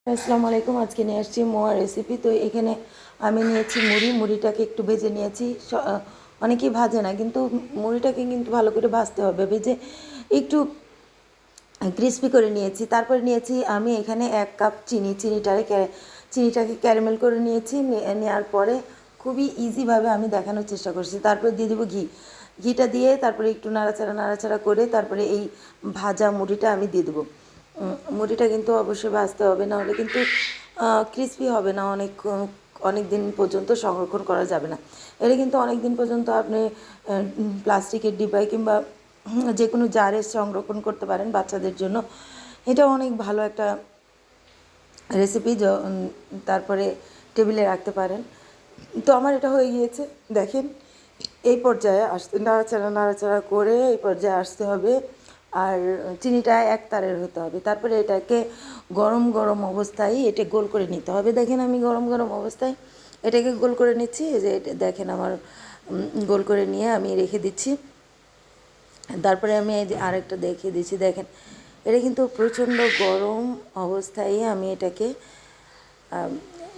আসসালামু আলাইকুম। আজকে নিয়ে আসছি মোয়া রেসিপি। তো এখানে আমি নিয়েছি মুড়িটাকে একটু ভেজে নিয়েছি। অনেকেই ভাজে না, কিন্তু মুড়িটাকে কিন্তু ভালো করে ভাজতে হবে, ভেজে একটু ক্রিস্পি করে নিয়েছি। তারপরে নিয়েছি আমি এখানে 1 কাপ চিনিটাকে ক্যারামেল করে নিয়েছি। নেওয়ার পরে খুবই ইজিভাবে আমি দেখানোর চেষ্টা করছি। তারপরে দিয়ে দেবো ঘিটা দিয়ে তারপরে একটু নাড়াচাড়া করে তারপরে এই ভাজা মুড়িটা আমি দিয়ে দেবো। মুড়িটা কিন্তু অবশ্যই ভাজতে হবে, নাহলে কিন্তু ক্রিসপি হবে না, অনেক দিন পর্যন্ত সংরক্ষণ করা যাবে না। এটা কিন্তু অনেক দিন পর্যন্ত আপনি প্লাস্টিকের ডিব্বায় কিংবা যে কোনো জারে সংরক্ষণ করতে পারেন বাচ্চাদের জন্য। এটা অনেক ভালো একটা রেসিপি। তারপরে টেবিলে রাখতে পারেন। তো আমার এটা হয়ে গিয়েছে, দেখেন। এই পর্যায়ে নাড়াচাড়া করে এই পর্যায়ে আসতে হবে। আর চিনিটা একতারের হতে হবে। তারপরে এটাকে গরম গরম অবস্থায় এটা গোল করে নিতে হবে। দেখেন আমি গরম গরম অবস্থায় এটাকে গোল করে নিচ্ছি। এই যে এটা দেখেন আমার গোল করে নিয়ে আমি রেখে দিচ্ছি। তারপরে আমি এই যে আরেকটা দেখিয়ে দিচ্ছি, দেখেন। এটা কিন্তু প্রচণ্ড গরম অবস্থায় আমি এটাকে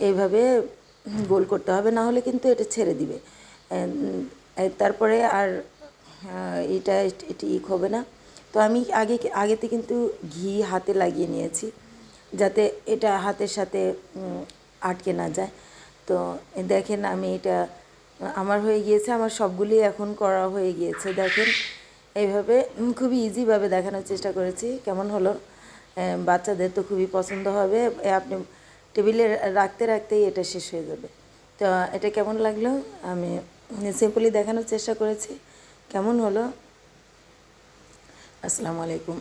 এইভাবে গোল করতে হবে, না হলে কিন্তু এটা ছেড়ে দিবে। তারপরে আর এটা ঠিক হবে না। তো আমি আগেতে কিন্তু ঘি হাতে লাগিয়ে নিয়েছি, যাতে এটা হাতের সাথে আটকে না যায়। তো দেখেন আমি এটা আমার হয়ে গিয়েছে, আমার সবগুলি এখন করা হয়ে গিয়েছে। দেখেন এইভাবে খুবই ইজিভাবে দেখানোর চেষ্টা করেছি। কেমন হলো? বাচ্চাদের তো খুবই পছন্দ হবে। আপনি টেবিলে রাখতে রাখতেই এটা শেষ হয়ে যাবে। তো এটা কেমন লাগলো? আমি সিম্পলি দেখানোর চেষ্টা করেছি। কেমন হলো? আসসালামু আলাইকুম।